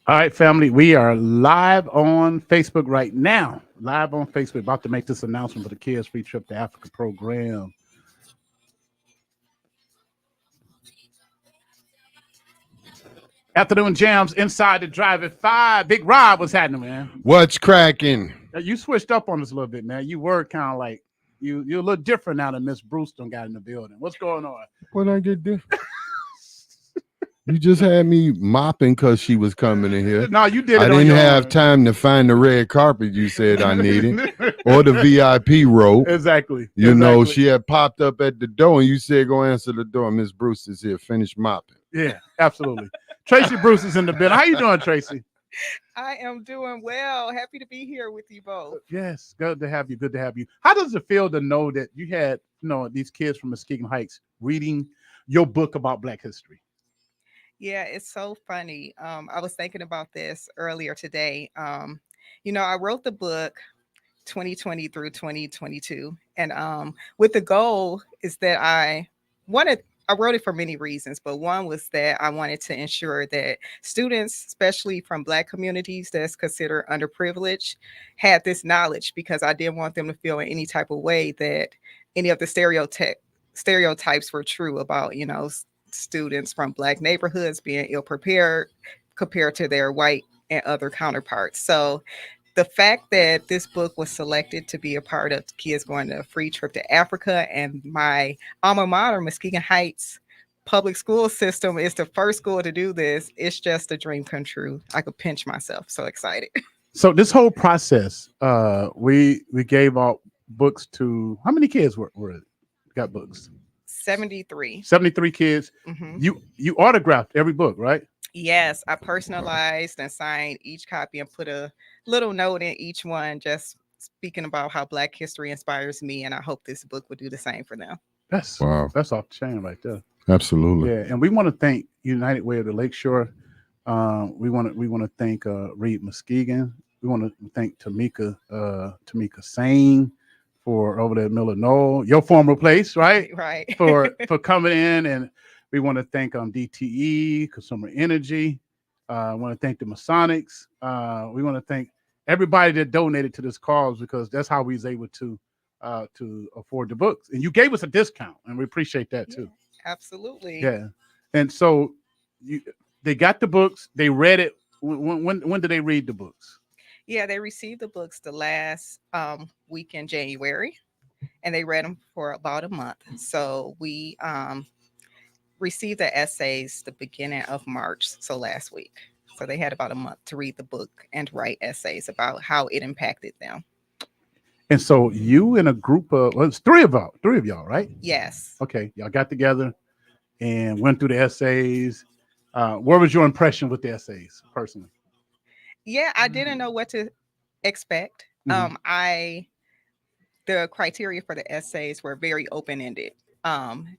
All right, family, we are live on Facebook right now. Live on Facebook, about to make this announcement for the Kids Free Trip to Africa program. Afternoon Jams inside the drive at 5. Big Rob, what's happening, man? What's cracking? You switched up on us a little bit, man. You were kind of like, you're a little different now that Miss Bruce done got in the building. What's going on? What I get different? You just had me mopping because she was coming in here. No, you did it I on didn't your have own. time to find the red carpet you said I needed or the VIP rope. Exactly. You know, she had popped up at the door and you said, go answer the door. Miss Bruce is here. Finish mopping. Yeah, absolutely. Tracee Bruce is in the building. How you doing, Tracee? I am doing well. Happy to be here with you both. Yes, good to have you. Good to have you. How does it feel to know that you had, these kids from Muskegon Heights reading your book about Black history? Yeah, it's so funny. I was thinking about this earlier today. I wrote the book 2020 through 2022, and with the goal is that I wrote it for many reasons, but one was that I wanted to ensure that students, especially from Black communities that's considered underprivileged, had this knowledge, because I didn't want them to feel in any type of way that any of the stereotypes were true about, students from Black neighborhoods being ill prepared compared to their white and other counterparts. So the fact that this book was selected to be a part of Kids Going to a Free Trip to Africa, and my alma mater, Muskegon Heights public school system, is the first school to do this, it's just a dream come true. I could pinch myself. So excited. So this whole process, we gave out books to, how many kids were got books? 73. 73 kids. Mm-hmm. You autographed every book, right? Yes, I personalized and signed each copy and put a little note in each one, just speaking about how Black history inspires me, and I hope this book would do the same for them. That's Wow. That's off the chain right there. Absolutely. Yeah, and we want to thank United Way of the Lakeshore. We want to thank Reed Muskegon. We want to thank Tamika Sane for over there at Miller Knoll, your former place, right? Right. for coming in, and we want to thank DTE, Consumer Energy. I want to thank the Masonics. We want to thank everybody that donated to this cause, because that's how we was able to afford the books. And you gave us a discount, and we appreciate that too. Yeah, absolutely. Yeah. And so they got the books. They read it. When did they read the books? Yeah, they received the books the last week in January, and they read them for about a month. So we received the essays the beginning of March, so last week. So they had about a month to read the book and write essays about how it impacted them. And so you and a group of, well, it's three of y'all, right? Yes. Okay, y'all got together and went through the essays. What was your impression with the essays, personally? Yeah, I didn't know what to expect. Mhm. The criteria for the essays were very open-ended.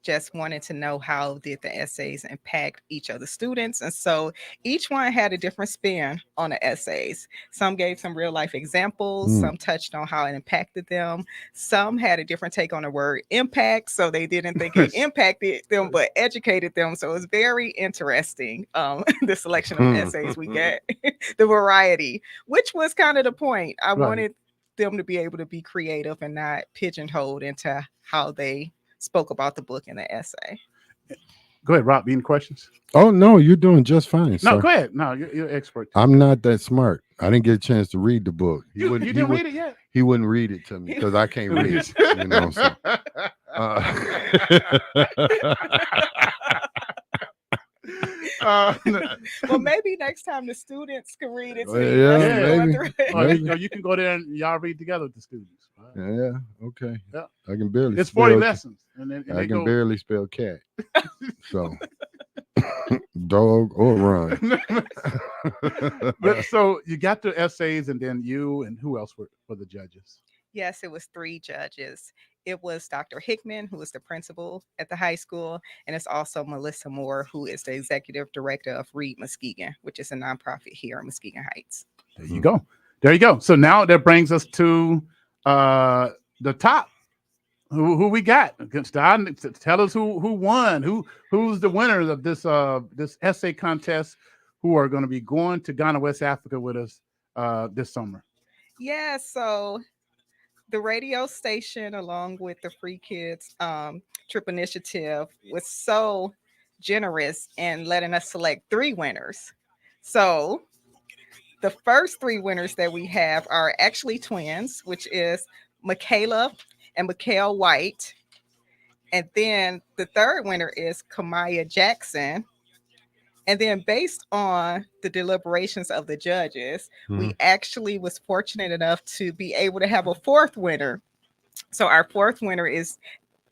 Just wanted to know how did the essays impact each of the students. And so each one had a different spin on the essays. Some gave some real life examples, some touched on how it impacted them. Some had a different take on the word impact. So they didn't think it impacted them, but educated them. So it was very interesting, the selection of essays we got, the variety, which was kind of the point. I wanted them to be able to be creative and not pigeonholed into how they spoke about the book in the essay. Go ahead, Rob. Any questions? Oh, no, you're doing just fine. No, sir. go ahead. No, you're an expert. I'm not that smart. I didn't get a chance to read the book. You didn't read it yet? He wouldn't read it to me because I can't read. Well, maybe next time the students can read it. So maybe. You can go there and y'all read together with the students. Right? Yeah, okay. Yeah. I can barely. It's 40 lessons, and I can barely spell cat. So, dog or run. But so you got the essays, and then you and who else were the judges? Yes, it was 3 judges. It was Dr. Hickman, who is the principal at the high school, and it's also Melissa Moore, who is the executive director of Reed Muskegon, which is a nonprofit here in Muskegon Heights. There you go. There you go. So now that brings us to the top. Who we got? Tell us who won. Who's the winner of this essay contest who are going to be going to Ghana, West Africa with us this summer? Yeah, so the radio station, along with the Free Kids Trip Initiative, was so generous in letting us select three winners. So the first three winners that we have are actually twins, which is Michaela and Mikhail White. And then the third winner is Kamaya Jackson. And then based on the deliberations of the judges, we actually was fortunate enough to be able to have a fourth winner. So our fourth winner is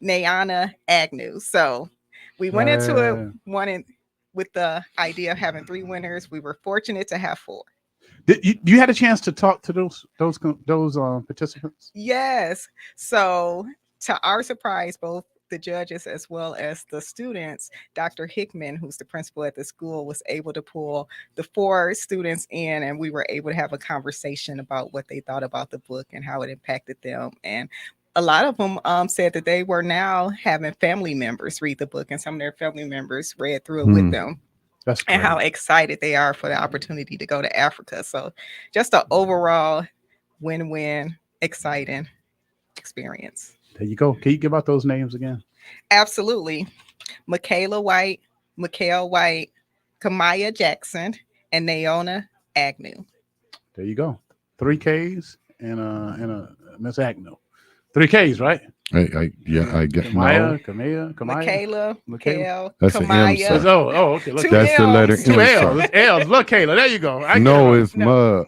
Nayana Agnew. So we went into it with the idea of having three winners. We were fortunate to have four. You had a chance to talk to those participants? Yes. So to our surprise, both the judges as well as the students, Dr. Hickman, who's the principal at the school, was able to pull the four students in, and we were able to have a conversation about what they thought about the book and how it impacted them. And a lot of them said that they were now having family members read the book, and some of their family members read through it with them. That's great. And how excited they are for the opportunity to go to Africa. So just an overall win-win, exciting experience. There you go. Can you give out those names again? Absolutely. Michaela White, Mikhail White, Kamaya Jackson, and Naona Agnew. There you go. 3 Ks and a Miss Agnew. 3 Ks, right? I get Kamaya. Michaela, Mikhail, That's an M, Kamaya. sir. Okay. Look, That's the letter two M, sir. L's. Look, Kayla. There you go. It's Ma.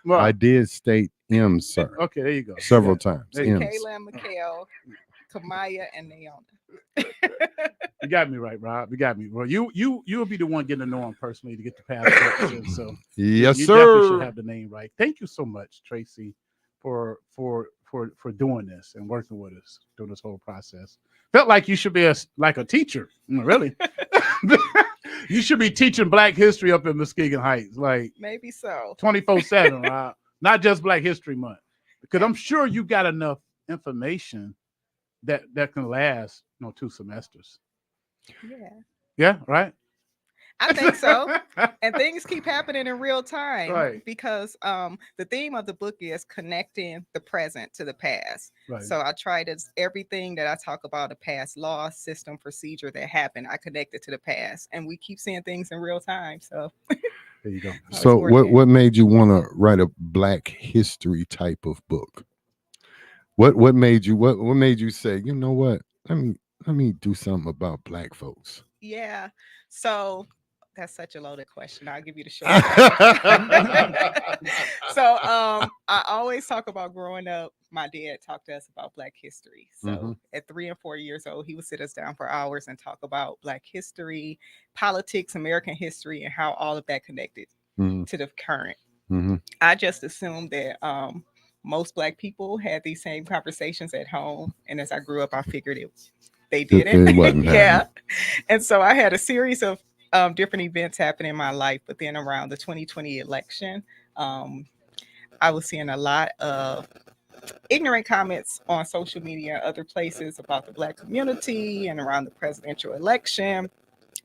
Ma. I did state M, sir. Okay, there you go. Several times. Michaela and Mikhail, Kamaya and Naona. You got me right, Rob. You got me. Well, you'll be the one getting to know him personally to get the passport. So yes, you sir. definitely should have the name right. Thank you so much, Tracee, for doing this and working with us through this whole process. Felt like you should be like a teacher, really. You should be teaching Black history up in Muskegon Heights, like maybe so 24/7, Rob. Not just Black History Month, because I'm sure you got enough information that can last 2 semesters. Yeah, right. I think so. And things keep happening in real time, right? Because the theme of the book is connecting the present to the past. Right. So I try to everything that I talk about, the past law, system, procedure that happened, I connect it to the past, and we keep seeing things in real time. So there you go. So what made you want to write a Black history type of book? What made you say, you know what? Let me do something about Black folks. Yeah. So that's such a loaded question. I'll give you the short answer. So I always talk about growing up. My dad talked to us about Black history. So at 3 and 4 years old, he would sit us down for hours and talk about Black history, politics, American history, and how all of that connected to the current. I just assumed that most Black people had these same conversations at home. And as I grew up, I figured they didn't. It wasn't yeah. And so I had a series of different events happen in my life. But then around the 2020 election, I was seeing a lot of ignorant comments on social media and other places about the Black community and around the presidential election.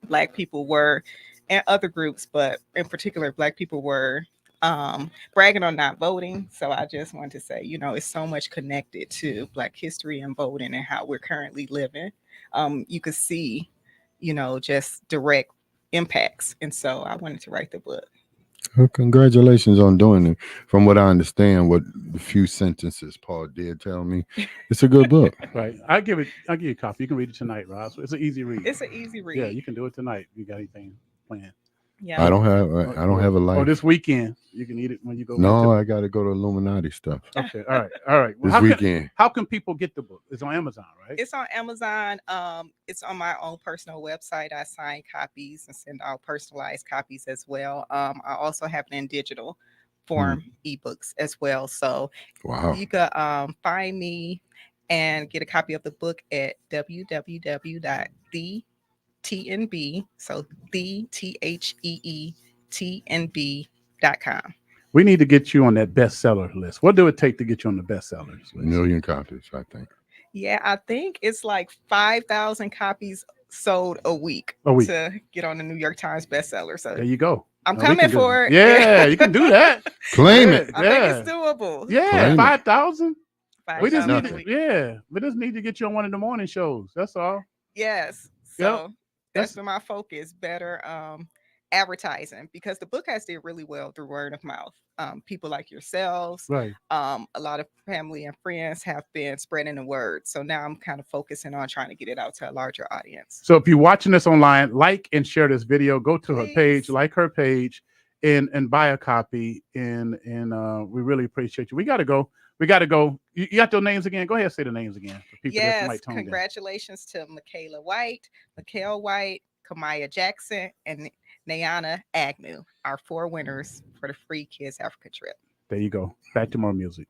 Black people were, and other groups, but in particular, Black people were bragging on not voting. So I just wanted to say, it's so much connected to Black history and voting and how we're currently living. You could see, just direct impacts. And so I wanted to write the book. Well, congratulations on doing it. From what I understand, what the few sentences Paul did tell me, it's a good book. Right. I'll give you a copy. You can read it tonight, Rob. So it's an easy read. It's an easy read. Yeah, you can do it tonight. You got anything planned? Yeah. I don't have a life. Or this weekend. You can eat it when you go. No, I got to go to Illuminati stuff. Okay. All right. Well, this weekend. How can people get the book? It's on Amazon, right? It's on Amazon. It's on my own personal website. I sign copies and send out personalized copies as well. I also have it in digital form, ebooks as well. So you could find me and get a copy of the book at www.thenb, so THEETNB.com. We need to get you on that bestseller list. What do it take to get you on the bestsellers list? 1 million copies, I think. Yeah, I think it's like 5,000 copies sold a week, A week. to get on the New York Times bestseller. So There you go. I'm No, we coming can do for it. it. Yeah, you can do that. Claim Yeah, it. I yeah. think it's doable. Yeah, Claim it. 5,000. We just 5,000 need a to, week. we just need to get you on one of the morning shows. That's all. Yes. Yep. So that's That's been my focus, better advertising, because the book has did really well through word of mouth. People like yourselves, right. a lot of family and friends have been spreading the word. So now I'm kind of focusing on trying to get it out to a larger audience. So if you're watching this online, like and share this video. Go to her page, Please. like her page, and buy a copy. And we really appreciate you. We got to go. We got to go. You got those names again? Go ahead, and say the names again for people that Yes, might tone in. congratulations to Michaela White, Mikhail White, Kamaya Jackson, and Nayana Agnew, our 4 winners for the free Kids Africa trip. There you go. Back to more music.